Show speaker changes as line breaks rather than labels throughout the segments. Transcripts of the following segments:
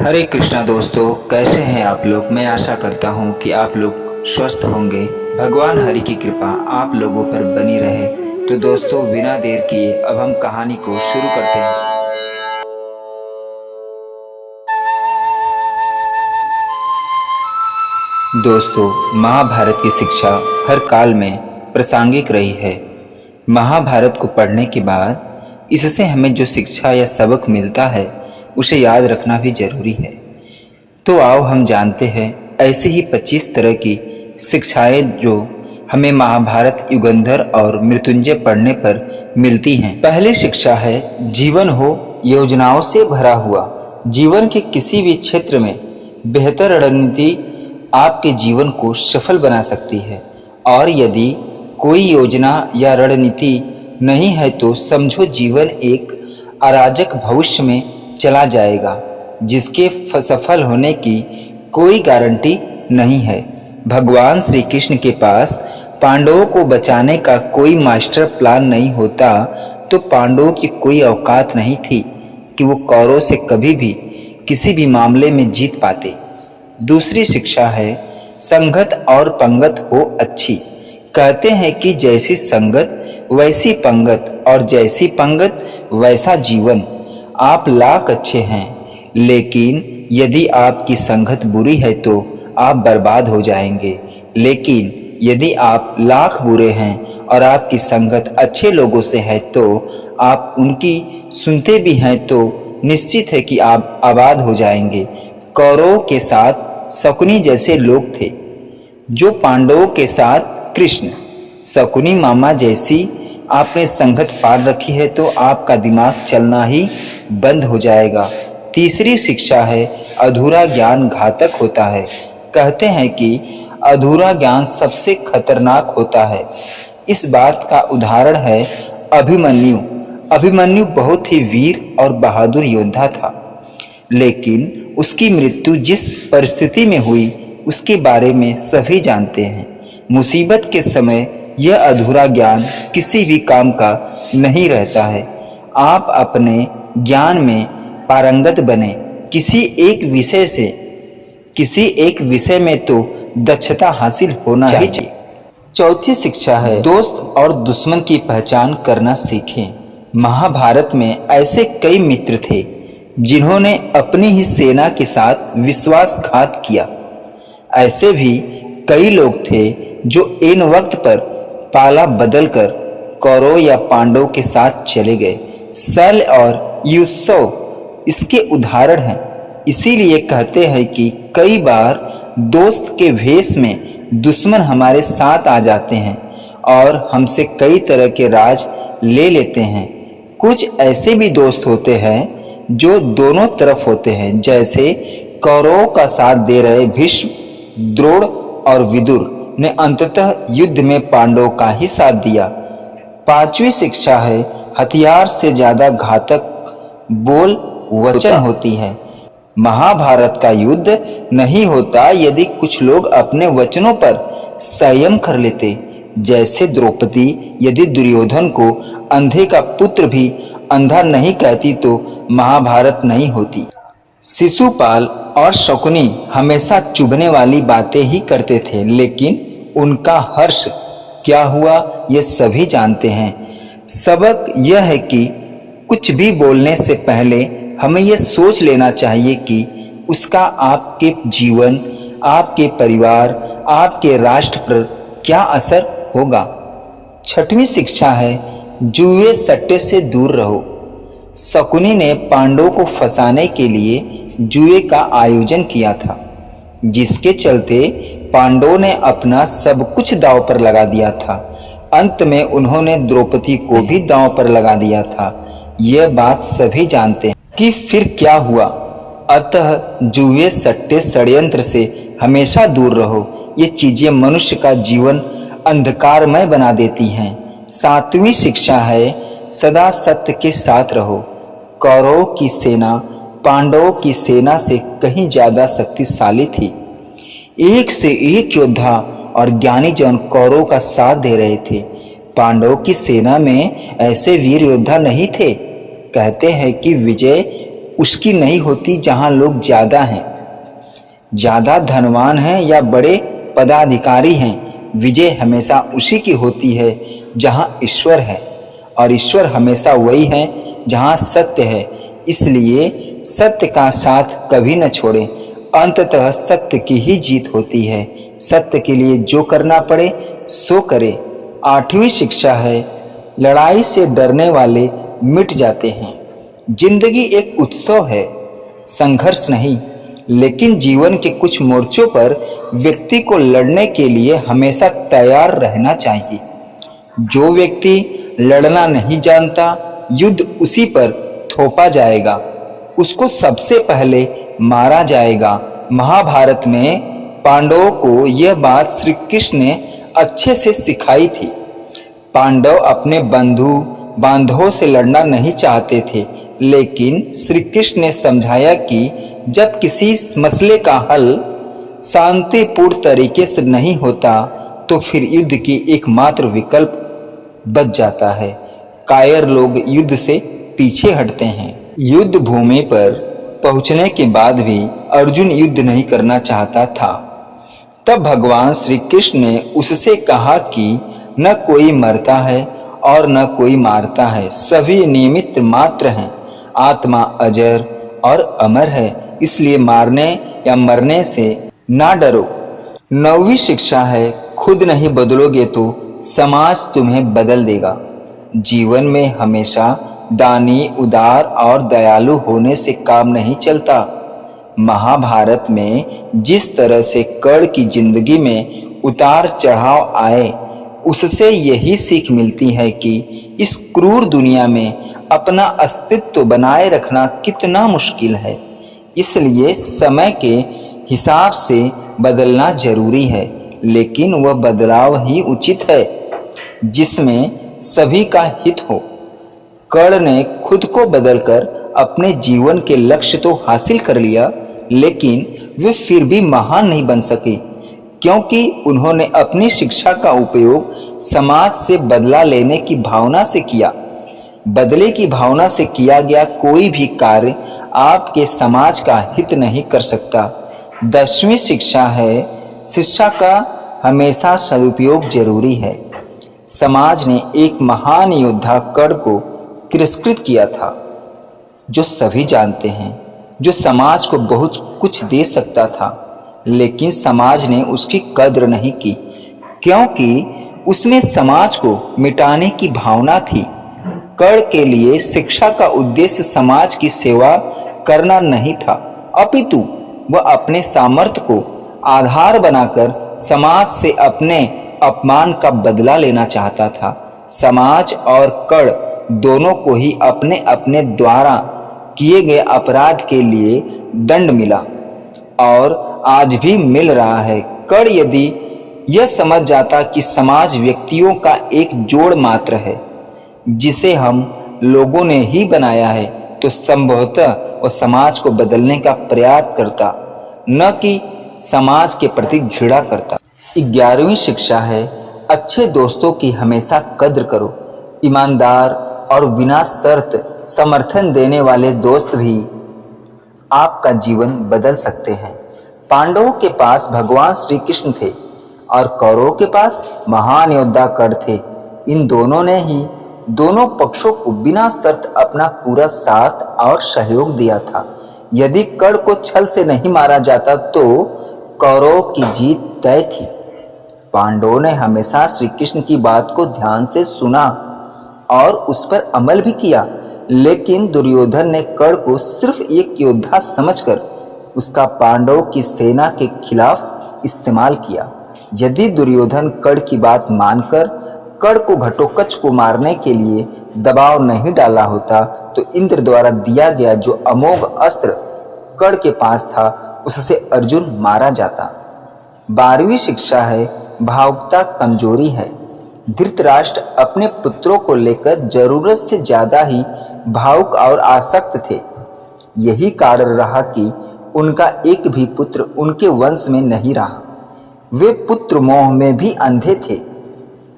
हरे कृष्णा दोस्तों, कैसे हैं आप लोग। मैं आशा करता हूं कि आप लोग स्वस्थ होंगे। भगवान हरि की कृपा आप लोगों पर बनी रहे। तो दोस्तों, बिना देर किए अब हम कहानी को शुरू करते हैं। दोस्तों, महाभारत की शिक्षा हर काल में प्रासंगिक रही है। महाभारत को पढ़ने के बाद इससे हमें जो शिक्षा या सबक मिलता है उसे याद रखना भी जरूरी है। तो आओ हम जानते हैं ऐसी ही 25 तरह की शिक्षाएं जो हमें महाभारत, युगंधर और मृत्युंजय पढ़ने पर मिलती हैं। पहली शिक्षा है जीवन हो योजनाओं से भरा हुआ। जीवन के किसी भी क्षेत्र में बेहतर रणनीति आपके जीवन को सफल बना सकती है, और यदि कोई योजना या रणनीति नहीं है तो समझो जीवन एक अराजक भविष्य में चला जाएगा जिसके सफल होने की कोई गारंटी नहीं है। भगवान श्री कृष्ण के पास पांडवों को बचाने का कोई मास्टर प्लान नहीं होता तो पांडवों की कोई औकात नहीं थी कि वो कौरवों से कभी भी किसी भी मामले में जीत पाते। दूसरी शिक्षा है संगत और पंगत हो अच्छी। कहते हैं कि जैसी संगत वैसी पंगत और जैसी पंगत वैसा जीवन। आप लाख अच्छे हैं, लेकिन यदि आपकी संगत बुरी है तो आप बर्बाद हो जाएंगे। लेकिन यदि आप लाख बुरे हैं और आपकी संगत अच्छे लोगों से है तो आप उनकी सुनते भी हैं तो निश्चित है कि आप आबाद हो जाएंगे। कौरवों के साथ शकुनी जैसे लोग थे, जो पांडवों के साथ कृष्ण। शकुनी मामा जैसी आपने संगत पाल रखी है तो आपका दिमाग चलना ही बंद हो जाएगा। तीसरी शिक्षा है अधूरा ज्ञान घातक होता है। कहते हैं कि अधूरा ज्ञान सबसे खतरनाक होता है। इस बात का उदाहरण है अभिमन्यु। अभिमन्यु बहुत ही वीर और बहादुर योद्धा था, लेकिन उसकी मृत्यु जिस परिस्थिति में हुई उसके बारे में सभी जानते हैं। मुसीबत के समय यह अधूरा ज्ञान किसी भी काम का नहीं रहता है। आप अपने ज्ञान में पारंगत बने। किसी एक विषय में तो दक्षता हासिल होना ही चाहिए। चौथी शिक्षा है दोस्त और दुश्मन की पहचान करना सीखें। महाभारत में ऐसे कई मित्र थे जिन्होंने अपनी ही सेना के साथ विश्वासघात किया। ऐसे भी कई लोग थे जो इन वक्त पर पाला बदलकर कौरव या पांडव के साथ चले गए। शल्य और युत्सव इसके उदाहरण हैं। इसीलिए कहते हैं कि कई बार दोस्त के भेष में दुश्मन हमारे साथ आ जाते हैं और हमसे कई तरह के राज ले लेते हैं। कुछ ऐसे भी दोस्त होते हैं जो दोनों तरफ होते हैं, जैसे कौरवों का साथ दे रहे भीष्म, द्रोण और विदुर ने अंततः युद्ध में पांडवों का ही साथ दिया। पांचवी शिक्षा है हथियार से ज्यादा घातक बोल वचन होती है। महाभारत का युद्ध नहीं होता यदि कुछ लोग अपने वचनों पर संयम कर लेते। जैसे द्रौपदी यदि दुर्योधन को अंधे का पुत्र भी अंधा नहीं कहती तो महाभारत नहीं होती। शिशुपाल और शकुनी हमेशा चुभने वाली बातें ही करते थे, लेकिन उनका हर्ष क्या हुआ ये सभी जानते हैं। सबक यह है कि कुछ भी बोलने से पहले हमें यह सोच लेना चाहिए कि उसका आपके जीवन, आपके परिवार, आपके राष्ट्र पर क्या असर होगा। छठवीं शिक्षा है जुए सट्टे से दूर रहो। शकुनी ने पांडवों को फंसाने के लिए जुए का आयोजन किया था, जिसके चलते पांडवों ने अपना सब कुछ दांव पर लगा दिया था। अंत में उन्होंने द्रौपदी को भी दांव पर लगा दिया था। यह बात सभी जानते हैं कि फिर क्या हुआ। अतः जुए, सट्टे, षड्यंत्र से हमेशा दूर रहो। ये चीजें मनुष्य का जीवन अंधकारमय बना देती हैं। सातवीं शिक्षा है सदा सत्य के साथ रहो। कौरवों की सेना पांडवों की सेना से कहीं ज्यादा शक्तिशाली थी। एक से एक योद्धा और ज्ञानी जन कौरवों का साथ दे रहे थे। पांडवों की सेना में ऐसे वीर योद्धा नहीं थे। कहते हैं कि विजय उसकी नहीं होती जहां लोग ज्यादा हैं, ज्यादा धनवान हैं या बड़े पदाधिकारी हैं। विजय हमेशा उसी की होती है जहां ईश्वर है, और ईश्वर हमेशा वही है जहां सत्य है। इसलिए सत्य का साथ कभी न छोड़ें। अंततः सत्य की ही जीत होती है। सत्य के लिए जो करना पड़े सो करे। 8वीं शिक्षा है, लड़ाई से डरने वाले मिट जाते हैं। जिंदगी एक उत्सव है, संघर्ष नहीं। लेकिन जीवन के कुछ मोर्चों पर व्यक्ति को लड़ने के लिए हमेशा तैयार रहना चाहिए। जो व्यक्ति लड़ना नहीं जानता, युद्ध उसी पर थोपा जाएगा, उसको सबसे पहले मारा जाएगा। महाभारत में पांडवों को यह बात श्री कृष्ण ने अच्छे से सिखाई थी। पांडव अपने बंधु बांधवों से लड़ना नहीं चाहते थे, लेकिन श्री कृष्ण ने समझाया कि जब किसी मसले का हल शांतिपूर्ण तरीके से नहीं होता तो फिर युद्ध की एकमात्र विकल्प बच जाता है। कायर लोग युद्ध से पीछे हटते हैं। युद्ध भूमि पर पहुंचने के बाद भी अर्जुन युद्ध नहीं करना चाहता था। तब भगवान श्री कृष्ण ने उससे कहा कि न कोई मरता है और न कोई मारता है, सभी निमित्त मात्र हैं। आत्मा अजर और अमर है, इसलिए मारने या मरने से ना डरो। 9वीं शिक्षा है, खुद नहीं बदलोगे तो समाज तुम्हें बदल देगा। जीवन में हमेशा दानी, उदार और दयालु होने से काम नहीं चलता। महाभारत में जिस तरह से कर्ण की जिंदगी में उतार चढ़ाव आए, उससे यही सीख मिलती है कि इस क्रूर दुनिया में अपना अस्तित्व बनाए रखना कितना मुश्किल है। इसलिए समय के हिसाब से बदलना जरूरी है, लेकिन वह बदलाव ही उचित है जिसमें सभी का हित हो। कर्ण ने खुद को बदलकर अपने जीवन के लक्ष्य तो हासिल कर लिया, लेकिन वे फिर भी महान नहीं बन सके, क्योंकि उन्होंने अपनी शिक्षा का उपयोग समाज से बदला लेने की भावना से किया। बदले की भावना से किया गया कोई भी कार्य आपके समाज का हित नहीं कर सकता। 10वीं शिक्षा है, शिक्षा का हमेशा सदुपयोग जरूरी है। समाज ने एक महान योद्धा कर्ण को तिरस्कृत किया था, जो सभी जानते हैं, जो समाज को बहुत कुछ दे सकता था, लेकिन समाज ने उसकी कद्र नहीं की, क्योंकि उसमें समाज को मिटाने की भावना थी। कर्ण के लिए शिक्षा का उद्देश्य समाज की सेवा करना नहीं था, अपितु वह अपने सामर्थ्य को आधार बनाकर समाज से अपने अपमान का बदला लेना चाहता था। समाज और कर्ण दोनों को ही अपने अपने द्वारा किए गए अपराध के लिए दंड मिला और आज भी मिल रहा है। कर्ण यदि यह समझ जाता कि समाज व्यक्तियों का एक जोड़ मात्र है जिसे हम लोगों ने ही बनाया है, तो संभवतः वह समाज को बदलने का प्रयास करता, न कि समाज के प्रति घृणा करता। 11वीं शिक्षा है, अच्छे दोस्तों की हमेशा कद्र करो। ईमानदार और बिना शर्त समर्थन देने वाले दोस्त भी आपका जीवन बदल सकते हैं। पांडवों के पास भगवान श्री कृष्ण थे और कौरवों के पास महान योद्धा कर्ण थे। इन दोनों ने ही दोनों पक्षों को बिना शर्त अपना पूरा साथ और सहयोग दिया था। यदि कर्ण को छल से नहीं मारा जाता तो कौरवों की जीत तय थी। पांडवों ने हमेशा श्री कृष्ण की बात को ध्यान से सुना और उस पर अमल भी किया, लेकिन दुर्योधन ने कर्ण को सिर्फ एक योद्धा समझकर उसका पांडवों की सेना के खिलाफ इस्तेमाल किया। यदि दुर्योधन कर्ण की बात मानकर कर्ण को घटोत्कच को मारने के लिए दबाव नहीं डाला होता, तो इंद्र द्वारा दिया गया जो अमोघ अस्त्र कर्ण के पास था, उससे अर्जुन मारा जाता। 12वीं शिक्षा है, भावुकता कमजोरी है। धृतराष्ट्र अपने पुत्रों को लेकर जरूरत से ज्यादा ही भावुक और आसक्त थे। यही कारण रहा कि उनका एक भी पुत्र उनके वंश में नहीं रहा। वे पुत्र मोह में भी अंधे थे।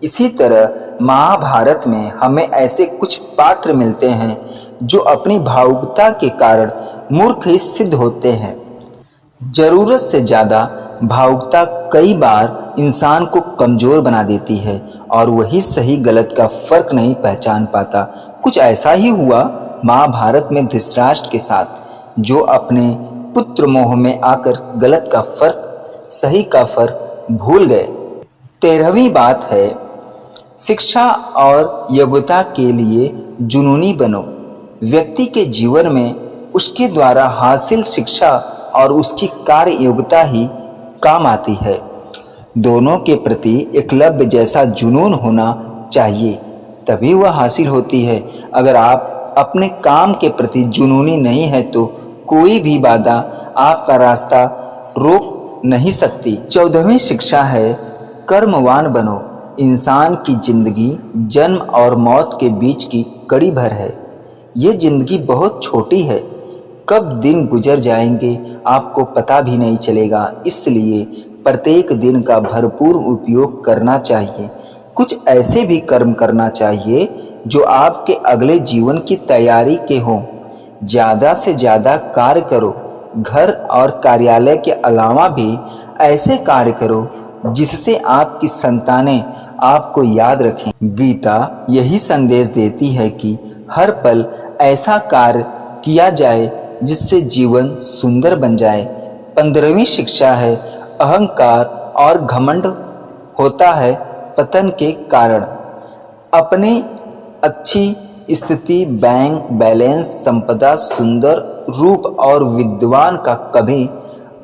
इसी तरह महाभारत में हमें ऐसे कुछ पात्र मिलते हैं जो अपनी भावुकता के कारण मूर्ख ही सिद्ध होते हैं। जरूरत से ज्यादा भावुकता कई बार इंसान को कमजोर बना देती है और वही सही गलत का फर्क नहीं पहचान पाता। कुछ ऐसा ही हुआ महाभारत में धृतराष्ट्र के साथ, जो अपने पुत्र मोह में आकर गलत का फर्क सही का फर्क भूल गए। 13वीं बात है, शिक्षा और योग्यता के लिए जुनूनी बनो। व्यक्ति के जीवन में उसके द्वारा हासिल शिक्षा और उसकी कार्य योग्यता ही काम आती है। दोनों के प्रति एकलव्य जैसा जुनून होना चाहिए, तभी वह हासिल होती है। अगर आप अपने काम के प्रति जुनूनी नहीं है तो कोई भी बाधा आपका रास्ता रोक नहीं सकती। 14वीं शिक्षा है, कर्मवान बनो। इंसान की जिंदगी जन्म और मौत के बीच की कड़ी भर है। ये जिंदगी बहुत छोटी है, कब दिन गुजर जाएंगे आपको पता भी नहीं चलेगा। इसलिए प्रत्येक दिन का भरपूर उपयोग करना चाहिए। कुछ ऐसे भी कर्म करना चाहिए जो आपके अगले जीवन की तैयारी के हों। ज़्यादा से ज़्यादा कार्य करो। घर और कार्यालय के अलावा भी ऐसे कार्य करो जिससे आपकी संतानें आपको याद रखें। गीता यही संदेश देती है कि हर पल ऐसा कार्य किया जाए जिससे जीवन सुंदर बन जाए। 15वीं शिक्षा है, अहंकार और घमंड होता है पतन के कारण। अपनी अच्छी स्थिति, बैंक बैलेंस, संपदा, सुंदर रूप और विद्वान का कभी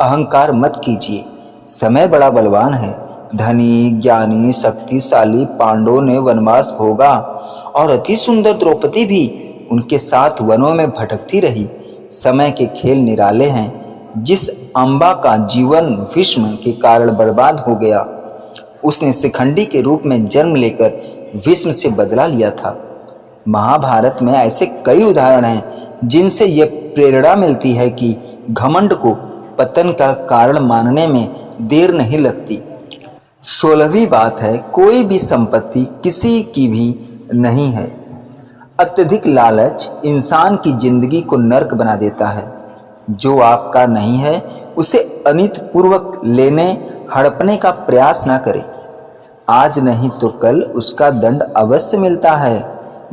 अहंकार मत कीजिए। समय बड़ा बलवान है। धनी, ज्ञानी, शक्तिशाली पांडवों ने वनवास भोगा और अति सुंदर द्रौपदी भी उनके साथ वनों में भटकती रही। समय के खेल निराले हैं। जिस अम्बा का जीवन भीष्म के कारण बर्बाद हो गया, उसने शिखंडी के रूप में जन्म लेकर भीष्म से बदला लिया था। महाभारत में ऐसे कई उदाहरण हैं जिनसे यह प्रेरणा मिलती है कि घमंड को पतन का कारण मानने में देर नहीं लगती। 16वीं बात है, कोई भी संपत्ति किसी की भी नहीं है। अत्यधिक लालच इंसान की जिंदगी को नर्क बना देता है। जो आपका नहीं है उसे अनितपूर्वक लेने हड़पने का प्रयास ना करें। आज नहीं तो कल उसका दंड अवश्य मिलता है।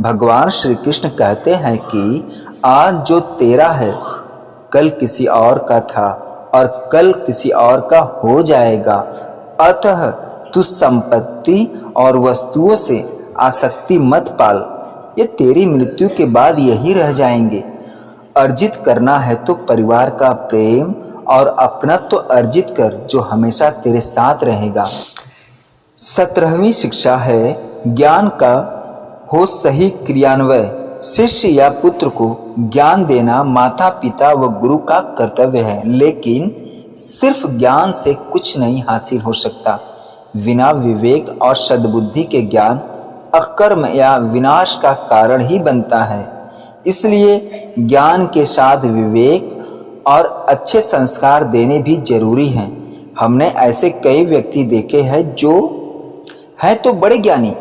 भगवान श्री कृष्ण कहते हैं कि आज जो तेरा है कल किसी और का था और कल किसी और का हो जाएगा। अतः तू संपत्ति और वस्तुओं से आसक्ति मत पाल, ये तेरी मृत्यु के बाद यही रह जाएंगे। अर्जित करना है तो परिवार का प्रेम और अपनत्व तो अर्जित कर, जो हमेशा तेरे साथ रहेगा। 17वीं शिक्षा है, ज्ञान का हो सही क्रियान्वय। शिष्य या पुत्र को ज्ञान देना माता पिता व गुरु का कर्तव्य है, लेकिन सिर्फ ज्ञान से कुछ नहीं हासिल हो सकता। बिना विवेक और सद्बुद्धि के ज्ञान अकर्म या विनाश का कारण ही बनता है। इसलिए ज्ञान के साथ विवेक और अच्छे संस्कार देने भी जरूरी हैं। हमने ऐसे कई व्यक्ति देखे हैं जो हैं तो बड़े ज्ञानी,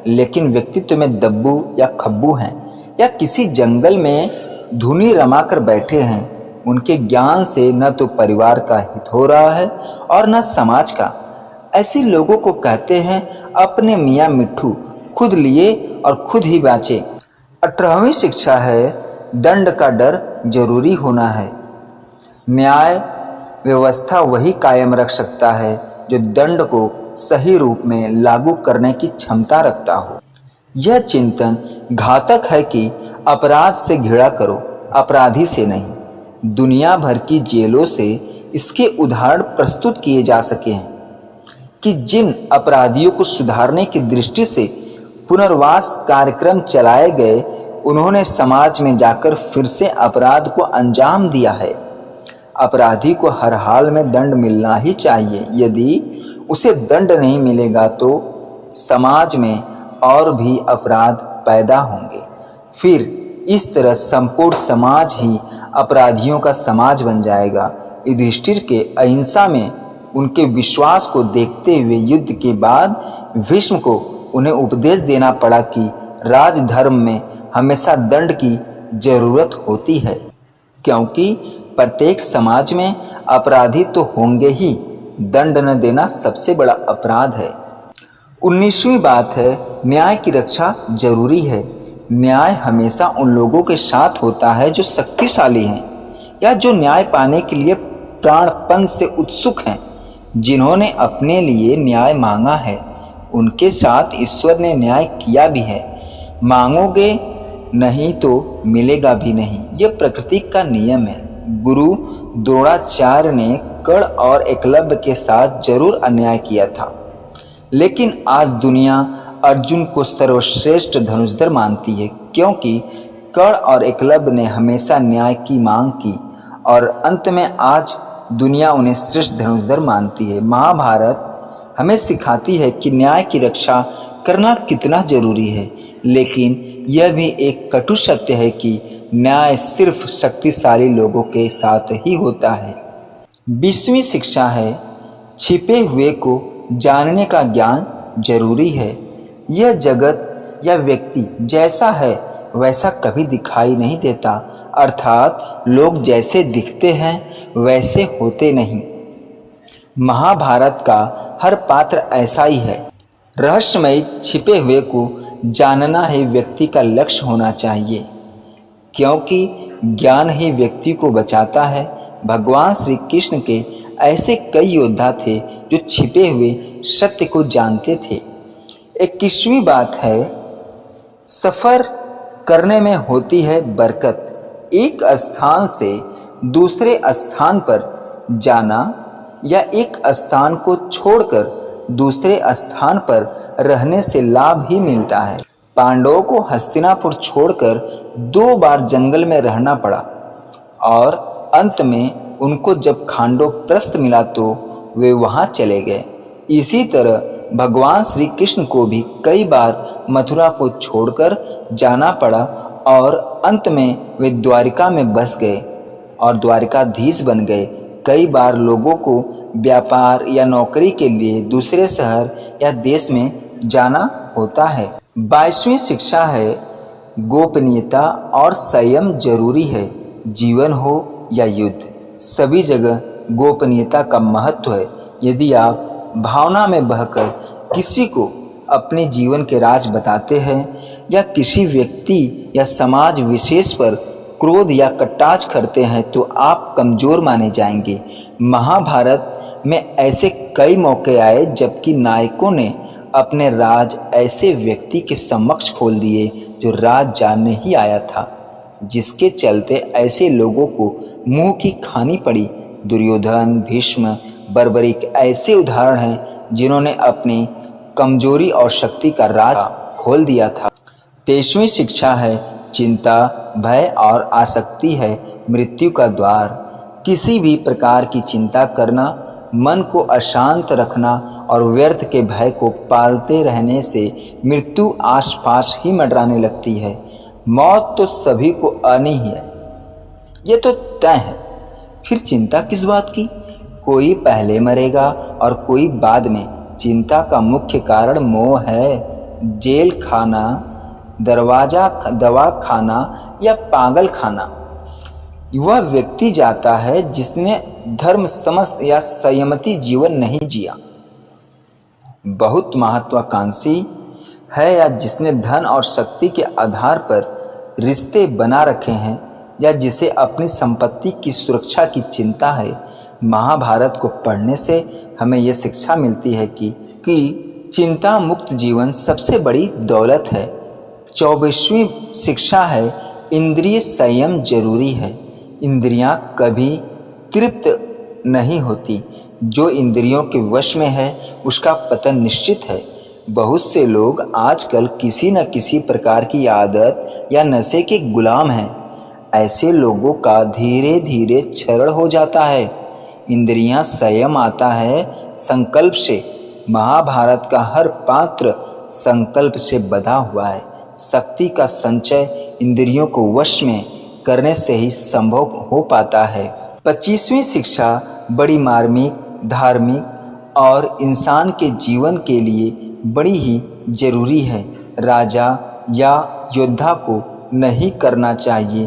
लेकिन व्यक्तित्व में दब्बू या खब्बू हैं, या किसी जंगल में धुनी रमाकर बैठे हैं। उनके ज्ञान से न तो परिवार का हित हो रहा है और न समाज का। ऐसे लोगों को कहते हैं अपने मियाँ मिट्ठू, खुद लिए और खुद ही बाँचे। 18वीं शिक्षा है, दंड का डर जरूरी होना है। न्याय व्यवस्था वही कायम रख सकता है जो दंड को सही रूप में लागू करने की क्षमता रखता हो। यह चिंतन घातक है कि अपराध से घृणा करो, अपराधी से नहीं। दुनिया भर की जेलों से इसके उदाहरण प्रस्तुत किए जा सके हैं कि जिन अपराधियों को सुधारने की दृष्टि से पुनर्वास कार्यक्रम चलाए गए, उन्होंने समाज में जाकर फिर से अपराध को अंजाम दिया है। अपराधी को हर हाल में दंड मिलना ही चाहिए। यदि उसे दंड नहीं मिलेगा तो समाज में और भी अपराध पैदा होंगे। फिर इस तरह संपूर्ण समाज ही अपराधियों का समाज बन जाएगा। युधिष्ठिर के अहिंसा में उनके विश्वास को देखते हुए युद्ध के बाद भीष्म को उन्हें उपदेश देना पड़ा कि राजधर्म में हमेशा दंड की जरूरत होती है, क्योंकि प्रत्येक समाज में अपराधी तो होंगे ही, दंड न देना सबसे बड़ा अपराध है। 19वीं बात है, न्याय की रक्षा जरूरी है। न्याय हमेशा उन लोगों के साथ होता है जो शक्तिशाली हैं या जो न्याय पाने के लिए प्राणपण से उत्सुक हैं। जिन्होंने अपने लिए न्याय मांगा है उनके साथ ईश्वर ने न्याय किया भी है। मांगोगे नहीं तो मिलेगा भी नहीं, यह प्रकृति का नियम है। गुरु द्रोणाचार्य ने कर्ण और एकलव्य के साथ जरूर अन्याय किया था, लेकिन आज दुनिया अर्जुन को सर्वश्रेष्ठ धनुर्धर मानती है, क्योंकि कर्ण और एकलव्य ने हमेशा न्याय की मांग की और अंत में आज दुनिया उन्हें श्रेष्ठ धनुर्धर मानती है। महाभारत हमें सिखाती है कि न्याय की रक्षा करना कितना जरूरी है, लेकिन यह भी एक कटु सत्य है कि न्याय सिर्फ शक्तिशाली लोगों के साथ ही होता है। 20वीं शिक्षा है, छिपे हुए को जानने का ज्ञान जरूरी है। यह जगत या व्यक्ति जैसा है वैसा कभी दिखाई नहीं देता, अर्थात लोग जैसे दिखते हैं वैसे होते नहीं। महाभारत का हर पात्र ऐसा ही है। रहस्यमय छिपे हुए को जानना ही व्यक्ति का लक्ष्य होना चाहिए, क्योंकि ज्ञान ही व्यक्ति को बचाता है। भगवान श्री कृष्ण के ऐसे कई योद्धा थे जो छिपे हुए सत्य को जानते थे। 21वीं बात है, सफर करने में होती है बरकत। एक स्थान से दूसरे स्थान पर जाना या एक स्थान को छोड़कर दूसरे स्थान पर रहने से लाभ ही मिलता है। पांडवों को हस्तिनापुर छोड़कर 2 बार जंगल में रहना पड़ा और अंत में उनको जब खांडोप्रस्थ मिला तो वे वहां चले गए। इसी तरह भगवान श्री कृष्ण को भी कई बार मथुरा को छोड़कर जाना पड़ा और अंत में वे द्वारिका में बस गए और द्वारिकाधीश बन गए। कई बार लोगों को व्यापार या नौकरी के लिए दूसरे शहर या देश में जाना होता है। 22वीं शिक्षा है, गोपनीयता और संयम जरूरी है। जीवन हो या युद्ध, सभी जगह गोपनीयता का महत्व है। यदि आप भावना में बहकर किसी को अपने जीवन के राज बताते हैं या किसी व्यक्ति या समाज विशेष पर क्रोध या कटाक्ष करते हैं तो आप कमजोर माने जाएंगे। महाभारत में ऐसे कई मौके आए जबकि नायकों ने अपने राज ऐसे व्यक्ति के समक्ष खोल दिए जो राज जानने ही आया था, जिसके चलते ऐसे लोगों को मुंह की खानी पड़ी। दुर्योधन, भीष्म, बर्बरिक ऐसे उदाहरण हैं जिन्होंने अपनी कमजोरी और शक्ति का राज खोल दिया था। 23वीं शिक्षा है, चिंता, भय और आसक्ति है मृत्यु का द्वार। किसी भी प्रकार की चिंता करना, मन को अशांत रखना और व्यर्थ के भय को पालते रहने से मृत्यु आसपास ही मंडराने लगती है। मौत तो सभी को आनी ही है, ये तो तय है, फिर चिंता किस बात की। कोई पहले मरेगा और कोई बाद में। चिंता का मुख्य कारण मोह है। जेल खाना, दवा खाना या पागल खाना वह व्यक्ति जाता है जिसने धर्म समस्त या संयमती जीवन नहीं जिया। बहुत महत्वाकांक्षी है या जिसने धन और शक्ति के आधार पर रिश्ते बना रखे हैं या जिसे अपनी संपत्ति की सुरक्षा की चिंता है। महाभारत को पढ़ने से हमें यह शिक्षा मिलती है कि चिंता मुक्त जीवन सबसे बड़ी दौलत है। 24वीं शिक्षा है, इंद्रिय संयम जरूरी है। इंद्रियां कभी तृप्त नहीं होती। जो इंद्रियों के वश में है उसका पतन निश्चित है। बहुत से लोग आजकल किसी न किसी प्रकार की आदत या नशे के गुलाम हैं। ऐसे लोगों का धीरे धीरे क्षरण हो जाता है। इंद्रियां संयम आता है संकल्प से। महाभारत का हर पात्र संकल्प से बंधा हुआ है। शक्ति का संचय इंद्रियों को वश में करने से ही संभव हो पाता है। 25वीं शिक्षा बड़ी मार्मिक, धार्मिक और इंसान के जीवन के लिए बड़ी ही जरूरी है। राजा या योद्धा को नहीं करना चाहिए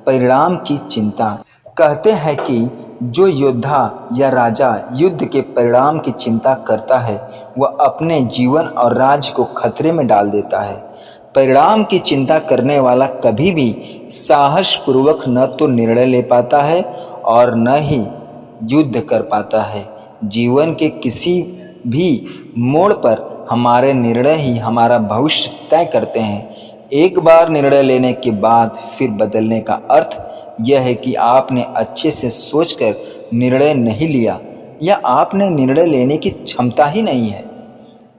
परिणाम की चिंता। कहते हैं कि जो योद्धा या राजा युद्ध के परिणाम की चिंता करता है वह अपने जीवन और राज्य को खतरे में डाल देता है। परिणाम की चिंता करने वाला कभी भी साहसपूर्वक न तो निर्णय ले पाता है और न ही युद्ध कर पाता है। जीवन के किसी भी मोड़ पर हमारे निर्णय ही हमारा भविष्य तय करते हैं। एक बार निर्णय लेने के बाद फिर बदलने का अर्थ यह है कि आपने अच्छे से सोचकर निर्णय नहीं लिया या आपने निर्णय लेने की क्षमता ही नहीं है।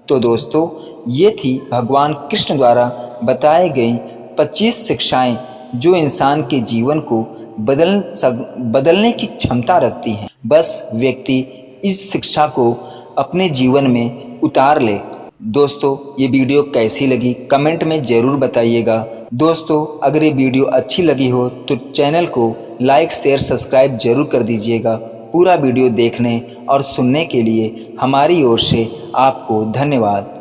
तो दोस्तों, ये थी भगवान कृष्ण द्वारा बताई गई 25 शिक्षाएं जो इंसान के जीवन को बदलने की क्षमता रखती हैं। बस व्यक्ति इस शिक्षा को अपने जीवन में उतार ले। दोस्तों, ये वीडियो कैसी लगी कमेंट में ज़रूर बताइएगा। दोस्तों, अगर ये वीडियो अच्छी लगी हो तो चैनल को लाइक शेयर सब्सक्राइब जरूर कर दीजिएगा। पूरा वीडियो देखने और सुनने के लिए हमारी ओर से आपको धन्यवाद।